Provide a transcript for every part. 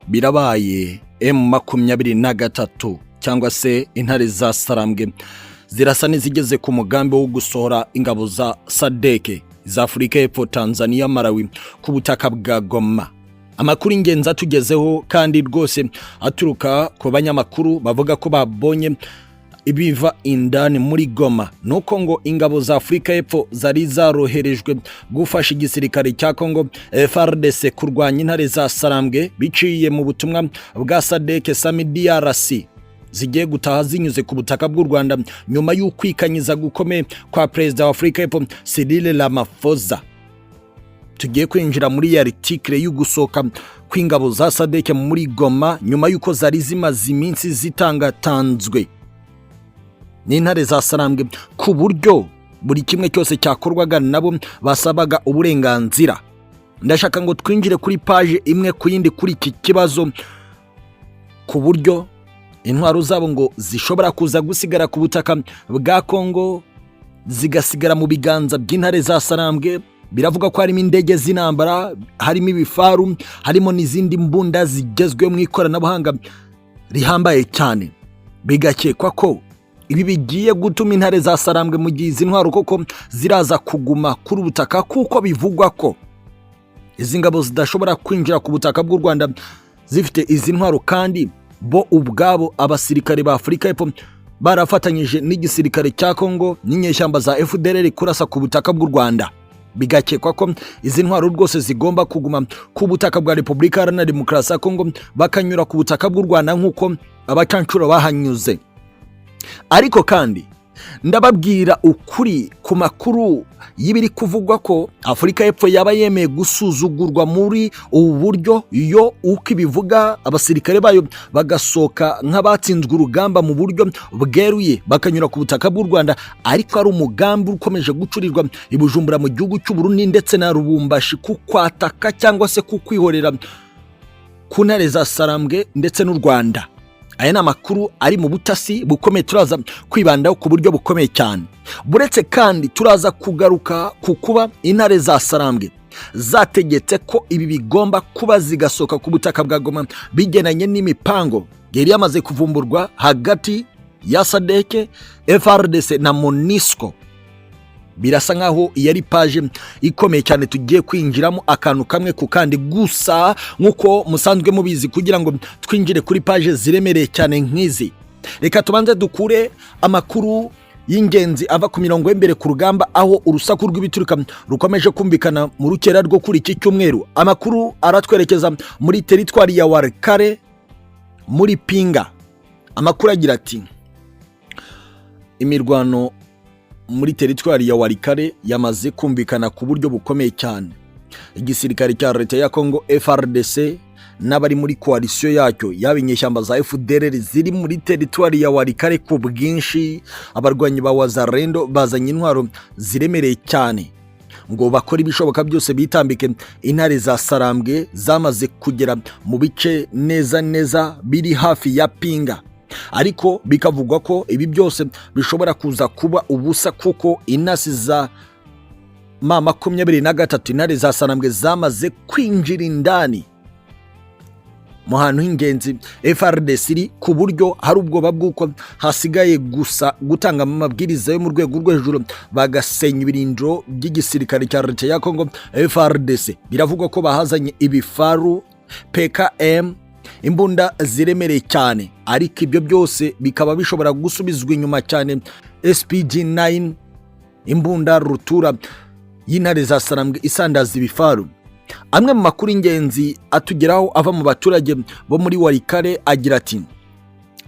birabaye M23 cyangwa se intare za Sarambwe zirasa n'izigeze ku mugambi wo gusohora ingabo za Sadc za Afrika y'Epfo, Tanzania, Malawi ku butaka bwa Goma. Amakuru ingenzi atugezeho kandi rwose aturuka ku banyamakuru bavuga ko babonye ibiva indani muri Goma nuko ngo ingabo za Afrika y'Epfo zari zaroherejwe gufasha igisirikare cya Kongo FARDC kurwanya intare za Sarambwe biciye mu butumwa bwa Sadc Sami DRC zigiye gutaha zinyuze ku butaka bw'u Rwanda nyuma y'ukwikanyiza gukomeye kwa Perezida wa Afrika y'Epfo Cyril Ramaphosa. Tugiye kwinjira muri article y'ugusohoka kw'ingabo za Sadc muri Goma nyuma y'uko zari zimaze iminsi zitangatanzwe n'intare za Sarambwe ku buryo buri kimwe cyose cyakorwaga nabo basabaga uburenganzira. Ndashaka ngo twinjire kuri page imwe ku yindi kuri iki kibazo, ku buryo intwaro zabo ngo zishobora kuza gusigara ku butaka bwa Kongo zigasigara mu biganza by'intare za Sarambwe. Biravuga ko harimo indege z'intambara, harimo ibifaru, harimo n'izindi mbunda zigezwe mu ikoranabuhanga rihambaye cyane. Bigakekwa ko ibi bigiye gutuma intare za Sarambwe mu gihe izi ntwaro koko ziraza kuguma kuri ubutaka, kuko bivugwa ko izi ngabo zidashobora kwinjira ku butaka bw'u Rwanda zifite izi ntwaro, kandi bo ubwabo abasirikare ba Afrika y'Epfo barafatanyije n'igisirikare cya Kongo n'inyeshyamba za FDLR kurasa ku butaka bw'u Rwanda. Bigakekwa ko izi ntwaro rwose zigomba kuguma ku butaka bwa Repubulika Iharanira Demokarasi ya Kongo bakanyura ku butaka bw'u Rwanda nk'uko abacancuro bahanyuze. Ariko kandi ndababwira ukuri ku makuru y'ibiri kuvugwa ko Afrika y'Epfo yaba yemeye gusuzugurwa muri ubu buryo, yo uko ibivuga abasirikare bayo bagasoka nk'abatsinzwe urugamba mu buryo bweruye bakanyura ku butaka bw'u Rwanda, ariko ari umugambi ukomeje gucurirwa i Bujumbura mu gihugu cy'u Burundi ndetse na Lubumbashi ku kwataka cyangwa se ku kwihorera ku ntare za Sarambwe ndetse n'u Rwanda. Aya ni amakuru ari mu butasi bukomeye turaza kwibandaho ku buryo bukomeye cyane. Buretse kandi turaza kugaruka ku kuba intare za Sarambwe zategetse ko ibi bigomba kuba zigasoka ku butaka bwa Goma bigenanye n'imipango yari yamaze kuvumburwa hagati ya Sadc, FARDC na MONUSCO. Birasa nkaho yari page ikomeye cyane tugiye kwinjiramo akantu kamwe ku kandi, gusa nkuko musanzwe mubizi kugira ngo twinjire kuri page ziremereye cyane nk'izi, reka tubanze dukure amakuru y'ingenzi ava ku mirongo y'imbere ku rugamba, aho urusaku rw'ibituruka rukomeje kumvikana mu rukera rwo kuri iki cyumweru. Amakuru aratwerekeza muri teritwari ya Walikale muri Pinga. Amakuru agira ati imirwano muri teritwari ya Walikale yamaze kumvikana ku buryo bukomeye cyane. Igisirikare cya leta ya Kongo FARDC n'abari muri coalition yacyo yabinyeshyamba za FDLR ziri muri teritwari ya Walikale ku bwinshi, abarwanyi ba Wazalendo bazanye intwaro ziremereye cyane ngo bakora ibishoboka byose bitambike intare za Sarambwe zamaze kugera mu bice neza biri hafi ya Pinga. Ariko bikavugwa ko ibi byose bishobora kuza kuba ubusa, kuko inasi za MAA23 intare za Sarambwe zamaze kwinjira indani mu hantu h'ingenzi FARDC iri, ku buryo hari ubwoba bw'uko hasigaye gusa gutanga amabwiriza yo mu rwego rwo hejuru bagasenya ibirindiro by'igisirikare cya leta ya Kongo FARDC. Biravugwa ko bahazanye ibifaru PKM, imbunda ziremereye cyane, ariko ibyo byose bikaba bishobora gusubizwa inyuma cyane SPG9, imbunda rutura y'intare za Sarambwe isandaza ibifaru. Amwe mu makuru ingenzi atugeraho ava mu baturage bo muri Walikale agira ati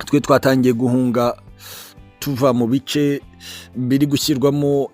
twe twatangiye guhunga tuva mu bice biri gushyirwamo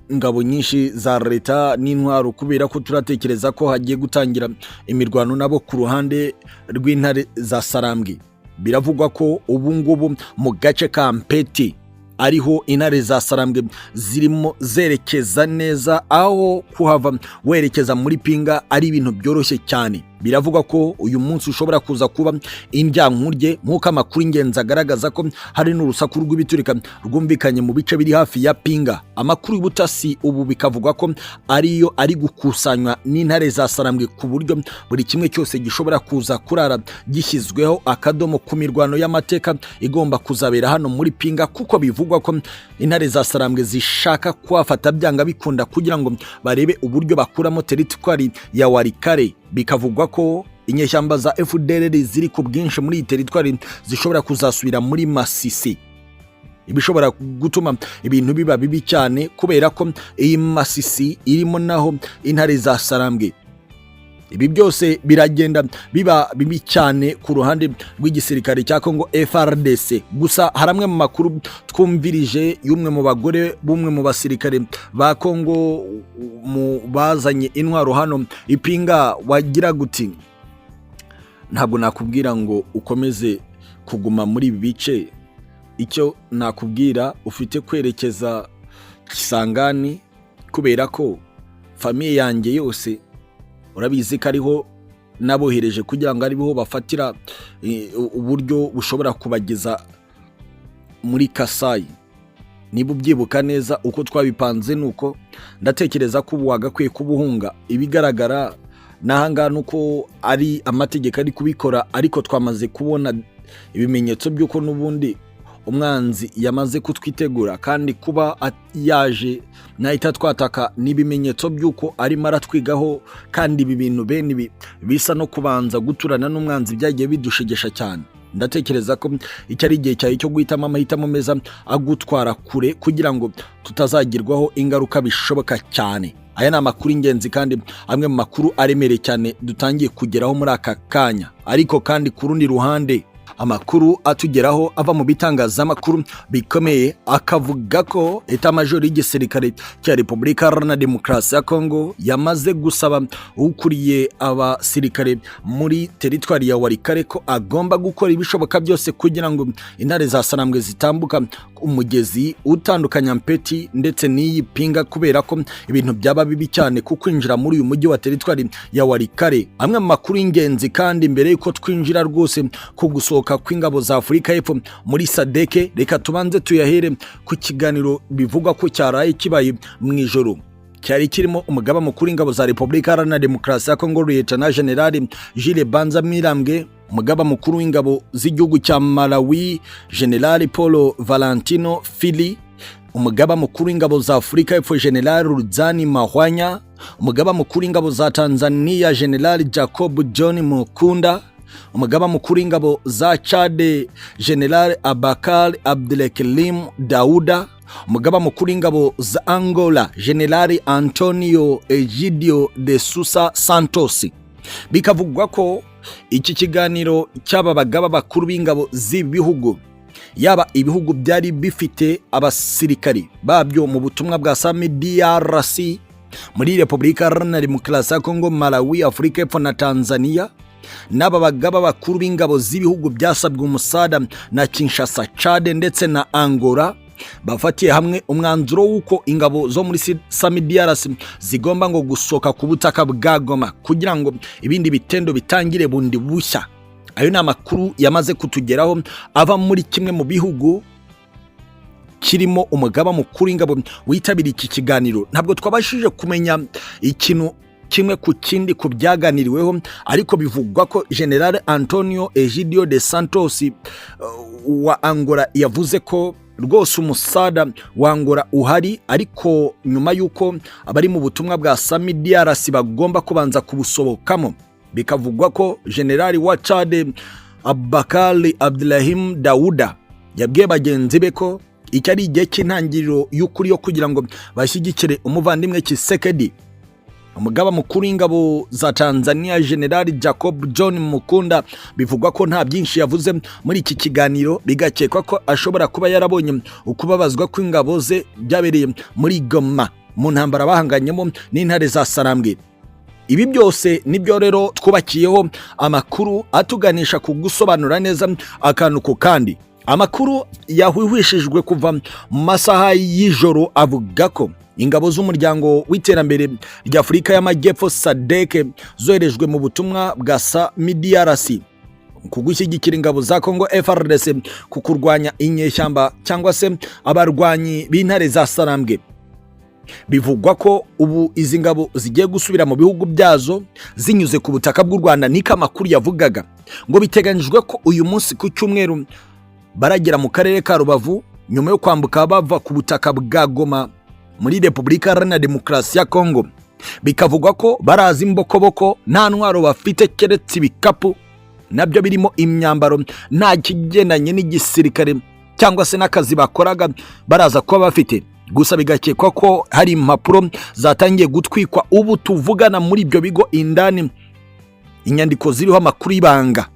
ingabo nyinshi za leta n'intwaro, kubera ko turatekereza ko hagiye gutangira imirwano nabo ku ruhande rw'intare za Sarambwe. Biravugwa ko ubu ngubu mu gace ka Mpeti ariho intare za Sarambwe zirimo zerekeza neza, aho kuhava werekeza muri Pinga ari ibintu byoroshye cyane. biravugwa ko uyu munsi ushobora kuza kuba indyankurye nk'uko amakuru ingenzi agaragaza ko hari n'urusaku rw'ibiturika rwumvikanye mu bice biri hafi ya Pinga. Amakuru y'ubutasi ubu bikavugwa ko ariyo ari gukusanywa n'intare za Sarambwe ku buryo buri kimwe cyose gishobora kuza kurara gishyizweho akadomo ku mirwano y'amateka igomba kuzabera hano muri Pinga, kuko bivugwa ko intare za Sarambwe zishaka kwafata byanga bikunda kugira ngo barebe uburyo bakuramo teritwari ya Walikale. Bikavugwa ko inyeshyamba za FDLR ziri ku bwinshi muri iyi teritwari zishobora kuzasubira muri Masisi, ibishobora gutuma ibintu biba bibi cyane kubera ko iyi Masisi irimo naho intare za Sarambwe. Ibi byose biragenda biba bibi cyane ku ruhande rw'igisirikare cya Kongo FARDC. Gusa haramwe mu makuru twumvirije y'umwe mu bagore bumwe mu basirikare ba Kongo mu bazanye intwaro hano Ipinga, wagira guti ntabwo nakubwira ngo ukomeze kuguma muri ibi bice, icyo nakubwira ufite kwerekeza Kisangani, kubera ko famiye yanjye yose urabizi ko ariho nabohereje kugira ngo ariho bafatira uburyo bushobora kubageza muri Kasai. Niba ubyibuka neza uko twabipanze nuko ndatekereza ko wagakwiye kubuhunga. Ibigaragara nahanga nuko ari amategeko ari kubikora, ariko twamaze kubona ibimenyetso by'uko n'ubundi umwanzi yamaze kutwitegura, kandi kuba yaje nahita twataka n'ibimenyetso by'uko arimo aratwigaho, kandi ibi bintu bene bisa no kubanza guturana n'umwanzi byagiye bidushegesha cyane. Ndatekereza ko icyo ari igihe cyawe cyo guhitamo amahitamo meza agutwara kure kugira ngo tutazagirwaho ingaruka bishoboka cyane. Aya ni amakuru ingenzi kandi amwe mu makuru aremereye cyane dutangiye kugeraho muri aka kanya. Ariko kandi ku rundi ruhande amakuru atugeraho ava mu bitangazamakuru bikomeye akavuga ko etamajoro y'igisirikare cya Repubulika Iharanira Demokarasi ya Kongo yamaze gusaba ukuriye abasirikare muri teritwari ya Walikale ko agomba gukora ibishoboka byose kugira ngo intare za Sarambwe zitambuka umugezi utandukanya Mpeti ndetse n'iyi Pinga, kubera ko ibintu byaba bibi cyane ku kwinjira muri uyu mujyi wa teritwari ya Walikale. Amwe mu makuru y'ingenzi kandi mbere yuko twinjira rwose ku gusohoka kw'ingabo za Afurika y'Epfo muri Sadc, reka tubanze tuyahere ku kiganiro bivugwa ko cyaraye kibaye mu ijoro. Cyari kirimo umugaba mukuru w'ingabo za Repubulika Iharanira Demokarasi ya Kongo Lieutenant General Jules Banza Mirambwe, umugaba mukuru w'ingabo z'igihugu cya Malawi General Paul Valentino Fili, umugaba mukuru w'ingabo za Afurika y'Epfo General Ruzani Mahwanya, umugaba mukuru w'ingabo za Tanzania General Jacob John Mukunda, umugaba mukuru w'ingabo za Chad General Abakar Abdelkerim Dauda, umugaba mukuru w'ingabo za Angola General Antonio Egidio de Sousa Santos. Bikavugwa ko iki kiganiro cy'aba bagaba bakuru b'ingabo z'ibihugu, yaba ibihugu byari bifite abasirikari babyo mu butumwa bwa Sami DRC, muri Repubulika Iharanira Demokarasi ya Kongo, Malawi, Afurika y'Epfo na Tanzania, n'aba bagaba bakuru b'ingabo z'ibihugu byasabwe umusada na Kinshasa, Chad ndetse na Angola, bafatiye hamwe umwanzuro w'uko ingabo zo muri Sami DRC zigomba ngo gusohoka ku butaka bwa Goma kugira ngo ibindi bitendo bitangire bundi bushya. Ayo ni amakuru yamaze kutugeraho ava muri kimwe mu bihugu kirimo umugaba mukuru w'ingabo witabiriye iki kiganiro. Ntabwo twabashije kumenya ikintu kimwe ku kindi ku byaganiriweho, ariko bivugwa ko General Antonio Egidio de Santos wa Angola yavuze ko rwose umusada wa Angola uhari, ariko nyuma yuko abari mu butumwa bwa Sami DRC bagomba kubanza kubusobokamo. Bikavugwa ko General wa Chad Abakar Abdelkerim Dauda yabwiye bagenzi be ko iki ari igihe cy'intangiriro y'ukuri yo kugira ngo bashyigikire umuvandimwe Tshisekedi. Umugaba mukuru w'ingabo za Tanzania General Jacob John Mukunda bivugwa ko nta byinshi yavuze muri iki kiganiro, bigakekwa ko ashobora kuba yarabonye ukubabazwa kw'ingabo ze byabereye muri Goma mu ntambara bahanganyemo n'intare za Sarambwe. Ibi byose nibyo rero twubakiyeho amakuru atuganisha ku gusobanura neza akantu ku kandi. Amakuru yahwihwishijwe kuva mu masaha y'ijoro avuga ko ingabo z'umuryango w'iterambere rya Afurika y'Amajyepfo Sadc zoherejwe mu butumwa bwa MAA23 kugushyigikira ingabo za Congo FARDC ku kurwanya inyeshyamba cyangwa se abarwanyi b'intare za Sarambwe. Bivugwa ko ubu izi ngabo zigiye gusubira mu bihugu byazo zinyuze ku butaka bw'u Rwanda, niko amakuru yavugaga. Ngo biteganyijwe ko uyu munsi ku cyumweru baragera mu karere ka Rubavu nyuma yo kwambuka bava ku butaka bwa Goma muri Repubulika Iharanira Demokarasi ya Congo. Bikavugwa ko barazi imbokoboko nta ntwaro bafite keretse ibikapu nabyo birimo imyambaro nta kigendanye n'igisirikare cyangwa se n'akazi bakoraga baraza kuba bafite. Gusa bigakekwa ko hari impapuro zatangiye gutwikwa ubu tuvugana muri ibyo bigo indani, inyandiko ziriho amakuru y'ibanga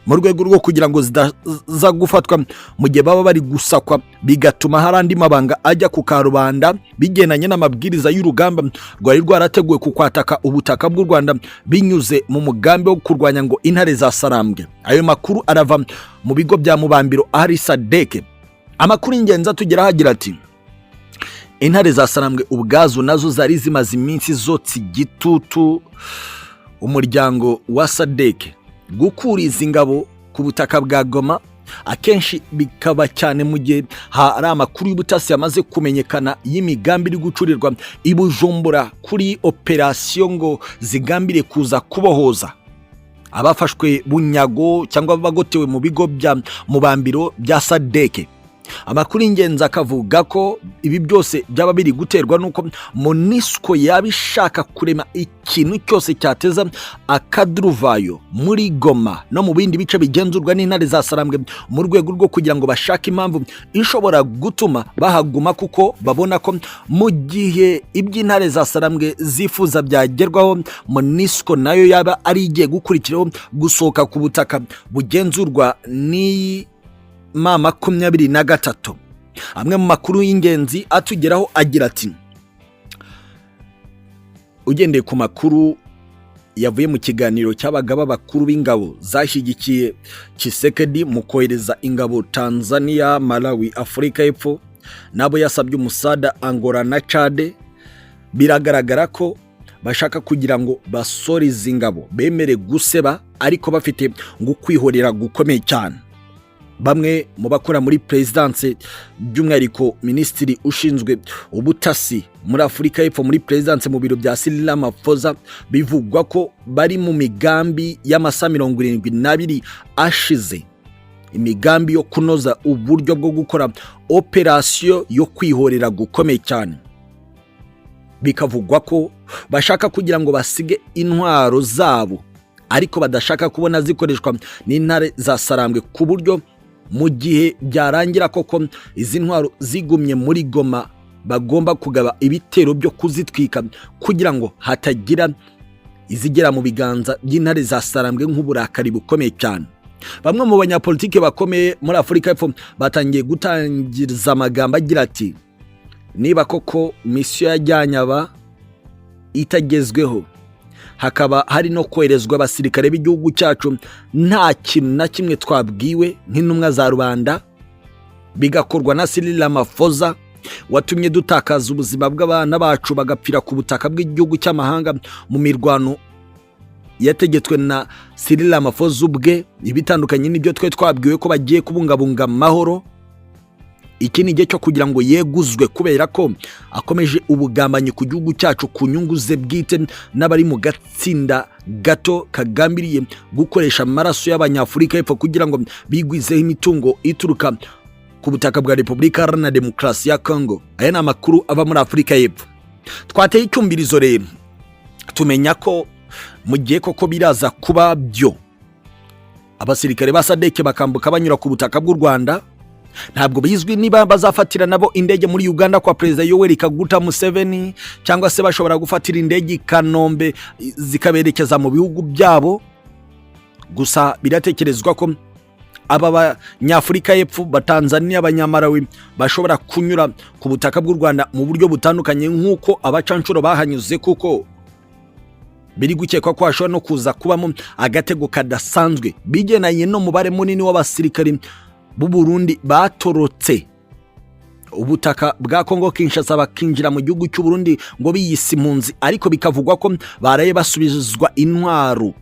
mu rwego rwo kugira ngo zidaza gufatwa mu gihe baba bari gusakwa, bigatuma hari andi mabanga ajya ku karubanda bigendanye n'amabwiriza y'urugamba rwari rwarateguwe ku kwataka ubutaka bw'u Rwanda binyuze mu mugambi wo kurwanya ngo intare za Sarambwe. Ayo makuru arava mu bigo bya Mubambiro ahari Sadc. Amakuru y'ingenzi atugeraho agira ati intare za Sarambwe ubwazo nazo zari zimaze iminsi zotsi igitutu umuryango wa Sadc gukuriza ingabo ku butaka bwa Goma, akenshi bikaba cyane mu gihe hari amakuru y'ubutasi yamaze kumenyekana y'imigambi iri gucurirwa i Bujumbura kuri operasiyo ngo zigambire kuza kubohoza abafashwe bunyago cyangwa bagotewe mu bigo bya Mubambiro bya Sadc. Amakuru y'ingenzi akavuga ko ibi byose byaba biri guterwa nuko MONUSCO yabishaka kurema ikintu cyose cyateza akaduruvayo muri Goma no mu bindi bice bigenzurwa n'intare za Sarambwe mu rwego rwo kugira ngo bashake impamvu ishobora gutuma bahaguma, kuko babona ko mu gihe iby'intare za Sarambwe zifuza byagerwaho MONUSCO nayo yaba ari igiye gukurikiraho gusohoka ku butaka bugenzurwa ni MAA23. Amwe mu makuru y'ingenzi atugeraho agira ati ugendeye ku makuru yavuye mu kiganiro cy'abagaba bakuru b'ingabo zashyigikiye Tshisekedi mu kohereza ingabo Tanzania, Malawi, Afurika y'Epfo nabo yasabye umusada Angola na Chad, biragaragara ko bashaka kugira ngo basore izi ngabo bemere guseba ariko bafite ngo kwihorera gukomeye cyane. Bamwe mu bakora muri presidence by'umwihariko minisitiri ushinzwe ubutasi muri Afurika y'Epfo muri presidence mu biro bya Cyril Ramaphosa bivugwa ko bari mu migambi y'amasa 72 ashize, imigambi yo kunoza uburyo bwo gukora operasiyo yo kwihorera gukomeye cyane. Bikavugwa ko bashaka kugira ngo basige intwaro zabo ariko badashaka kubona zikoreshwa n'intare za Sarambwe, ku buryo mu gihe byarangira koko izi ntwaro zigumye muri Goma bagomba kugaba ibitero byo kuzitwika kugira ngo hatagira izigera mu biganza by'intare za Sarambwe nk'uburakari bukomeye cyane. Bamwe mu banyapolitike bakomeye muri Afurika y'Epfo batangiye gutangiriza amagambo agira ati niba koko misiyo yajyanye aba itagezweho, hakaba hari no koherezwa abasirikare b'igihugu cyacu nta kintu na kimwe twabwiwe nk'intumwa za rubanda, bigakorwa na Cyril Ramaphosa watumye dutakaza ubuzima bw'abana bacu bagapfira ku butaka bw'igihugu cy'amahanga mu mirwano yategetswe na Cyril Ramaphosa ubwe, ibitandukanye n'ibyo twe twabwiwe ko bagiye kubungabunga amahoro. Iki ni igihe cyo kugira ngo yeguzwe kubera ko akomeje ubugambanyi ku gihugu cyacu ku nyungu ze bwite n'abari mu gatsinda gato kagambiriye gukoresha amaraso y'Abanyafurika y'Epfo kugira ngo bigwizeho imitungo ituruka ku butaka bwa Repubulika Iharanira Demokarasi ya Congo. Aya ni amakuru ava muri Afurika y'Epfo. Twateye icyumvirizo rero tumenya ko mu gihe koko biraza kuba byo abasirikare ba Sadc bakambuka banyura ku butaka bw'u Rwanda, ntabwo bizwi niba bazafatira nabo indege muri Uganda kwa Perezida Yoweri Kaguta Museveni cyangwa se bashobora gufatira indege i Kanombe zikaberekeza mu bihugu byabo. Gusa biratekerezwa ko aba banyafurika y'Epfo, Batanzania, Abanyamalawi bashobora kunyura ku butaka bw'u Rwanda mu buryo butandukanye nk'uko abacanshuro bahanyuze, kuko biri gukekwa ko hashobora no kuza kubamo agatego kadasanzwe bigenanye no mubare munini w'abasirikare b'u Burundi batorotse ubutaka bwa Kongo Kinshasa bakinjira mu gihugu cy'u Burundi ngo biyise impunzi, ariko bikavugwa ko baraye basubizwa intwaro,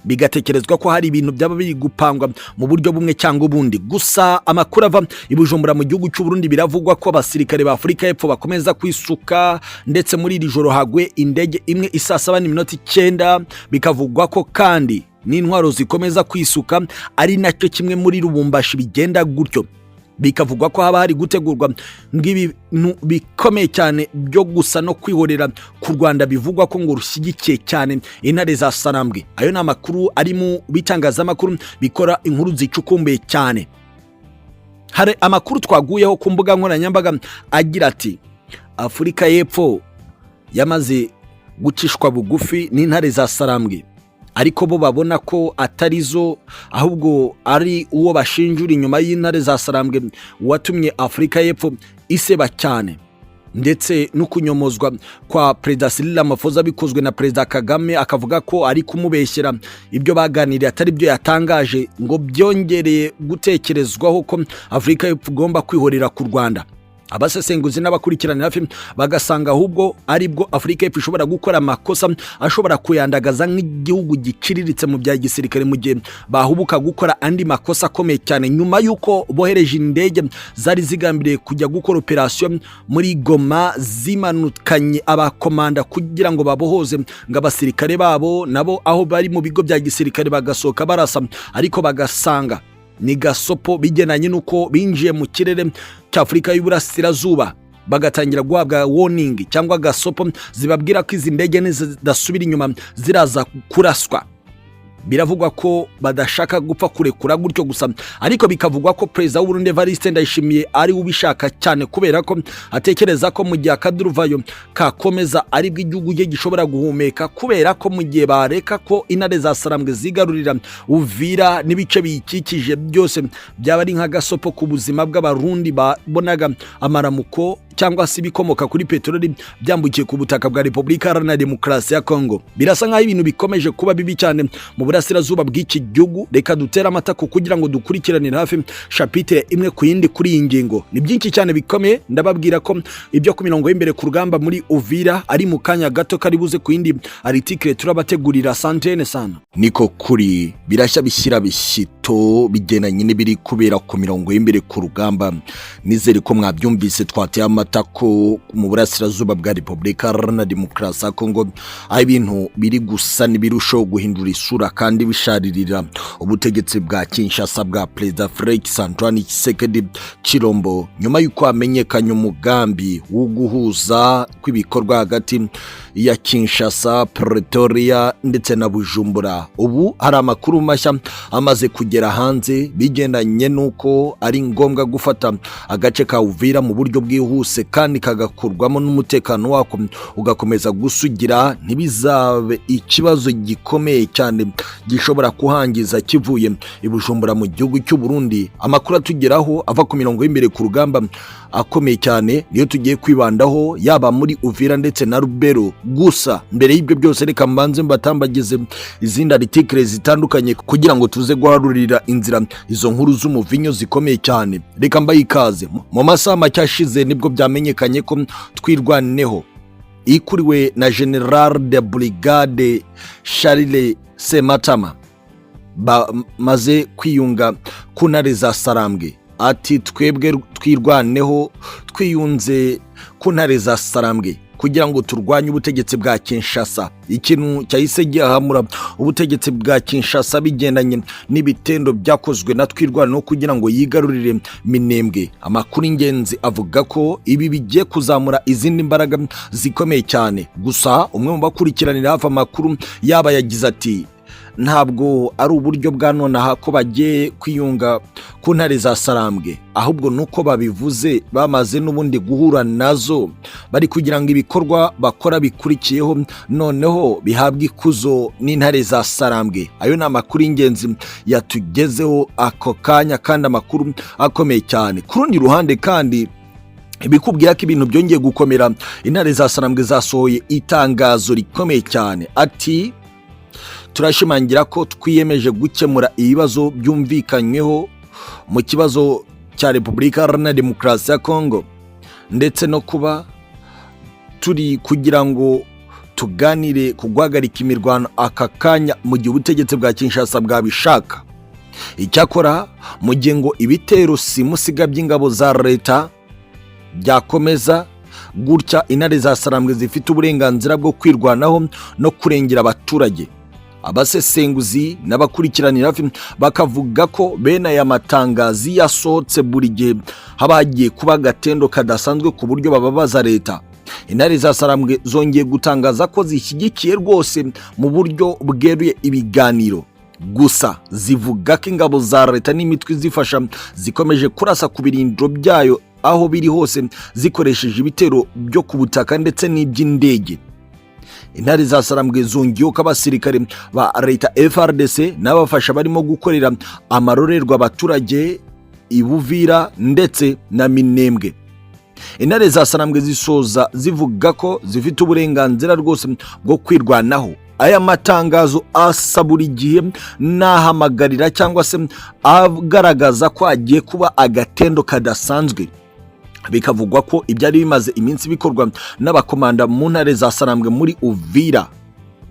bigatekerezwa ko hari ibintu byaba biri gupangwa mu buryo bumwe cyangwa ubundi. Gusa amakuru ava i Bujumbura mu gihugu cy'u Burundi biravugwa ko abasirikare ba Afurika y'Epfo bakomeza kwisuka, ndetse muri iri joro hagwe indege imwe isa 7:09, bikavugwa ko kandi n'intwaro zikomeza kwisuka, ari nacyo kimwe muri Lubumbashi bigenda gutyo. Bikavugwa ko haba hari gutegurwa ng'ibintu bikomeye cyane byo gusa no kwihorera ku Rwanda, bivugwa ko ngo rushyigikiye cyane intare za Sarambwe. Ayo ni amakuru ari mu bitangazamakuru bikora inkuru zicukumbuye cyane. Hari amakuru twaguyeho ku mbuga nkoranyambaga agira ati Afurika y'Epfo yamaze gucishwa bugufi n'intare za Sarambwe, ariko bo babona ko atarizo, ahubwo ari uwo bashinjura inyuma y'intare za Sarambwe watumye Afurika y'Epfo iseba cyane, ndetse no kunyomozwa kwa Perezida Cyril Ramaphosa bikozwe na Perezida Kagame, akavuga ko ari kumubeshyera ibyo baganiriye atari byo yatangaje, ngo byongereye gutekerezwaho ko Afurika y'Epfo igomba kwihorera ku Rwanda. Abasesenguzi n'abakurikirana hafi bagasanga ahubwo aribwo Afurika y'Epfo ishobora gukora amakosa ashobora kuyandagaza nk'igihugu giciriritse mu bya gisirikare, mu gihe bahubuka gukora andi makosa akomeye cyane nyuma y'uko bohereje indege zari zigambiriye kujya gukora operation muri Goma, zimanukanye abakomanda kugira ngo babohoze ngo abasirikare babo nabo aho bari mu bigo bya gisirikare bagasohoka barasa, ariko bagasanga ni gasopo bigenanye nuko binjiye mu kirere cy'Afurika y'Uburasirazuba, bagatangira guhabwa warning cyangwa gasopo zibabwira ko izi ndege nizidasubira inyuma ziraza kuraswa. Biravugwa ko badashaka gupfa kurekura gutyo gusa, ariko bikavugwa ko Perezida w'u Burundi Evariste Ndayishimiye ari ubishaka cyane, kubera ko atekereza ko mu gihe akaduruvayo kakomeza ari bw'igihugu cye gishobora guhumeka, kubera ko mu gihe bareka ko intare za Sarambwe zigarurira Uvira n'ibice biyikikije byose byaba ari nka gasopo ku buzima bw'abarundi babonaga amaramuko cyangwa se ibikomoka kuri peteroli byambukiye ku butaka bwa Repubulika Iharanira Demokarasi ya Kongo. Birasa nk'aho ibintu bikomeje kuba bibi cyane mu burasirazuba bw'iki gihugu. Reka dutere amatako kugira ngo dukurikiranire hafi chapitre imwe ku yindi kuri iyi ngingo. Ni byinshi cyane bikomeye, ndababwira ko ibyo ku mirongo y'imbere ku rugamba muri Uvira ari mu kanya gato karibuze ku yindi article turabategurira. Santene sana. Niko kuri birashya bishyira bishyito bigenanye n'ibiri kubera ku mirongo y'imbere ku rugamba. Nizere ko mwabyumvise twateye amatako mu burasirazuba bwa Repubulika Iharanira Demokarasi ya Kongo, aho ibintu biri gusa n'ibirushaho guhindura isura kandi bisharirira ubutegetsi bwa Kinshasa bwa Perezida Felix Antoine Tshisekedi Chilombo, nyuma y'uko hamenyekanye umugambi wo guhuza kw'ibikorwa hagati ya Kinshasa, Pretoria ndetse na Bujumbura. Ubu hari amakuru mashya amaze kugera hanze bigendanye nuko ari ngombwa gufata agace ka Uvira mu buryo bwihuse kandi kagakurwamo n'umutekano wako ugakomeza gusugira, ntibizabe ikibazo gikomeye cyane gishobora kuhangiza kivuye i Bujumbura mu gihugu cy'u Burundi. Amakuru atugeraho ava ku mirongo y'imbere ku rugamba akomeye cyane niyo tugiye kwibandaho, yaba muri Uvira ndetse na Rubero. Gusa mbere y'ibyo byose reka mbanze mbatambagize izindi article zitandukanye kugira ngo tuze guharurira inzira izo nkuru z'umuvinyo zikomeye cyane. Reka mbaye ikaze. Mu masaha make ashize nibwo byamenyekanye ko Twirwaneho ikuriwe na General de Brigade Charles Sematama bamaze kwiyunga ku ntare za Sarambwe. Ati twebwe Twirwaneho twiyunze ku ntare za Sarambwe kugira ngo turwanye ubutegetsi bwa Kinshasa. Ikintu cyahise gihamura ubutegetsi bwa Kinshasa bigendanye n'ibitendo byakozwe na Twirwaneho kugira ngo yigarurire Minembwe. Amakuru ingenzi avuga ko ibi bigiye kuzamura izindi mbaraga zikomeye cyane. Gusa umwe mu bakurikiranira hafi amakuru yaba yagize ati ntabwo ari uburyo bwa nonaha ko bagiye kwiyunga ku ntare za Sarambwe, ahubwo nuko babivuze bamaze n'ubundi guhura nazo, bari kugira ngo ibikorwa bakora bikurikiyeho noneho bihabwe ikuzo n'intare za Sarambwe. Ayo ni amakuru y'ingenzi yatugezeho ako kanya kandi amakuru akomeye cyane. Ku rundi ruhande kandi bikubwira ko ibintu byongeye gukomera, intare za Sarambwe zasohoye itangazo rikomeye cyane. Ati turashimangira ko twiyemeje gukemura ibibazo byumvikanyweho mu kibazo cya Repubulika Iharanira Demokarasi ya Kongo. ndetse no kuba turi kugira ngo tuganire ku guhagarika imirwano aka kanya mu gihe ubutegetsi bwa Kinshasa bwabishaka. Icyakora mu gihe ngo ibitero simusiga by'ingabo za leta byakomeza gutya, intare za Sarambwe zifite uburenganzira bwo kwirwanaho no kurengera abaturage. Abasesenguzi n'abakurikiranira bakavuga ko bene aya matangazi yasohotse buri gihe habagiye kuba agatendo kadasanzwe ku buryo bababaza leta. Intare za Sarambwe zongeye gutangaza ko zishyigikiye rwose mu buryo bweruye ibiganiro, gusa zivuga ko ingabo za leta n'imitwe zifasha zikomeje kurasa ku birindiro byayo aho biri hose zikoresheje ibitero byo ku butaka ndetse n'iby'indege. Intare za Sarambwe zongeyeho ko abasirikare ba leta FARDC n'abafasha barimo gukorera amarorerwa abaturage Ibuvira ndetse na Minembwe. Intare za Sarambwe zisoza zivuga ko zifite uburenganzira rwose bwo kwirwanaho. Aya matangazo asa buri gihe n'ahamagarira cyangwa se agaragaza ko agiye kuba agatendo kadasanzwe. Bikavugwa ko ibyari bimaze iminsi bikorwa n'abakomanda mu ntare za Sarambwe muri Uvira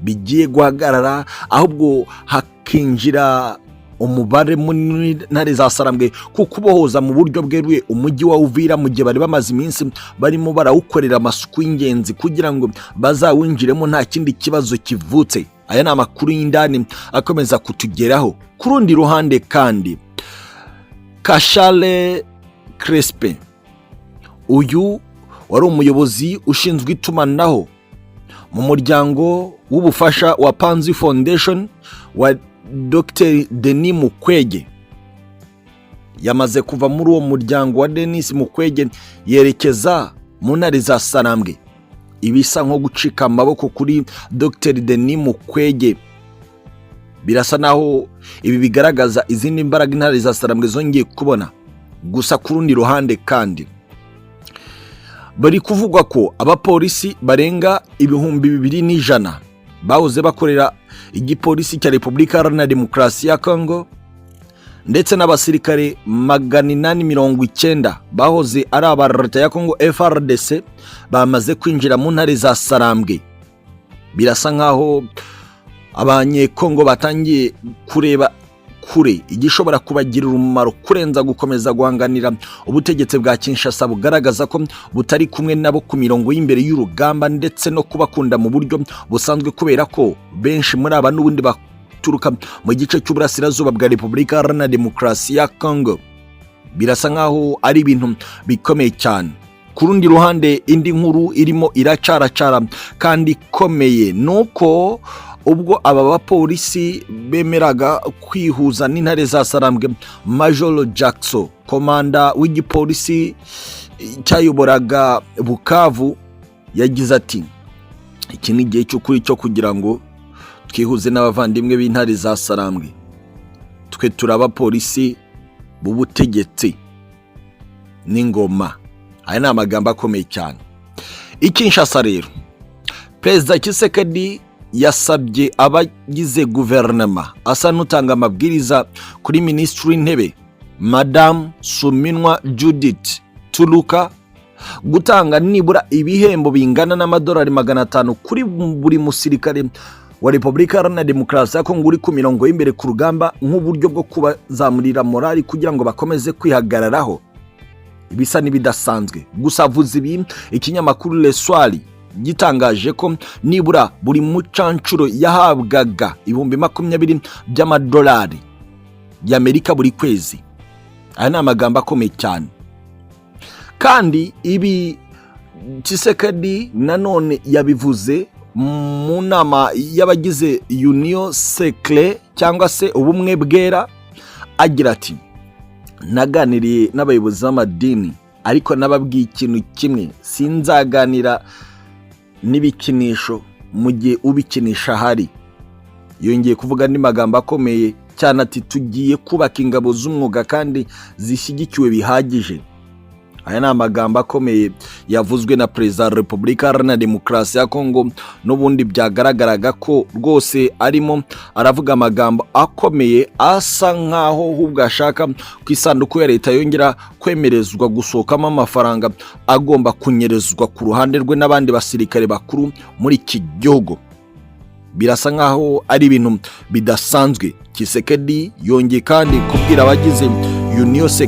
bigiye guhagarara, ahubwo hakinjira umubare munini ntare za Sarambwe kukubohoza mu buryo bweruye umujyi wa Uvira mu gihe bari bamaze iminsi barimo barawukorera amasuku y'ingenzi kugira ngo bazawinjiremo nta kindi kibazo kivutse. Aya ni amakuru y'indani akomeza kutugeraho. Ku rundi ruhande kandi Kashale Crespe, uyu wari umuyobozi ushinzwe itumanaho mu muryango w'ubufasha wa Panzi Foundation wa Dr. Denis Mukwege, yamaze kuva muri uwo muryango wa Denis Mukwege yerekeza mu ntare za Sarambwe. Ibisa nko gucika amaboko kuri Dr. Denis Mukwege. Birasa naho ibi bigaragaza izindi mbaraga intare za Sarambwe zongeye kubona. Gusa ku rundi ruhande kandi bari kuvugwa ko abapolisi barenga 2,100 bahoze bakorera igipolisi cya Repubulika Iharanira Demokarasi ya Kongo ndetse n'abasirikare 890 bahoze ari aba leta ya Kongo FARDC bamaze kwinjira mu ntare za Sarambwe. Birasa nkaho abanyekongo batangiye kureba kure igishobora kubagirira umumaro kurenza gukomeza guhanganira ubutegetsi bwa Kinshasa bugaragaza ko butari kumwe nabo ku mirongo y'imbere y'urugamba ndetse no kubakunda mu buryo busanzwe, kubera ko benshi muri aba n'ubundi baturuka mu gice cy'uburasirazuba bwa Repubulika Iharanira Demokarasi ya Kongo. Birasa nkaho ari ibintu bikomeye cyane. Ku rundi ruhande indi nkuru irimo iracaracara kandi ikomeye nuko ubwo aba bapolisi bemeraga kwihuza n'intare za Sarambwe, Major Jackson, komanda w'igipolisi cyayoboraga Bukavu, yagize ati iki ni igihe cy'ukuri cyo kugira ngo twihuze n'abavandimwe b'intare za Sarambwe. Twe turaba polisi b'ubutegetsi n'ingoma. Aya ni amagambo akomeye cyane. Kinshasa rero, Perezida Tshisekedi yasabye abagize guverinoma asa n'utanga amabwiriza kuri Minisitiri w'Intebe Madame Suminwa Judith Tuluka gutanga nibura ibihembo bingana n'amadolari 500 kuri buri musirikare wa Repubulika Iharanira Demokarasi ya Kongo uri ku mirongo y'imbere ku rugamba nk'uburyo bwo kubazamurira morali kugira ngo bakomeze kwihagararaho. Ibisa n'ibidasanzwe. Gusa avuze ibi ikinyamakuru Le Soir gitangaje ko nibura buri mucancuro yahabwaga 20,000 by'amadolari y'Amerika buri kwezi. Aya ni amagambo akomeye cyane. Kandi ibi Tshisekedi nanone yabivuze mu nama y'abagize Union Sacrée cyangwa se ubumwe bwera, agira ati naganiriye n'abayobozi b'amadini ariko nababwiye ikintu kimwe, sinzaganira n'ibikinisho mu gihe ubikinisha hari. Yongeye kuvuga ni magambo akomeye cyane ati tugiye kubaka ingabo z'umwuga kandi zishyigikiwe bihagije. aya ni amagambo akomeye yavuzwe na Perezida wa Repubulika Iharanira Demokarasi ya Kongo, n'ubundi byagaragaraga ko rwose arimo aravuga amagambo akomeye asa nkaho ahubwo ashaka ku isanduku ya leta yongera kwemerezwa gusohokamo amafaranga agomba kunyerezwa ku ruhande rwe n'abandi basirikare bakuru muri iki gihugu. Birasa nkaho ari ibintu bidasanzwe. Tshisekedi yongeye kandi kubwira abagize Yose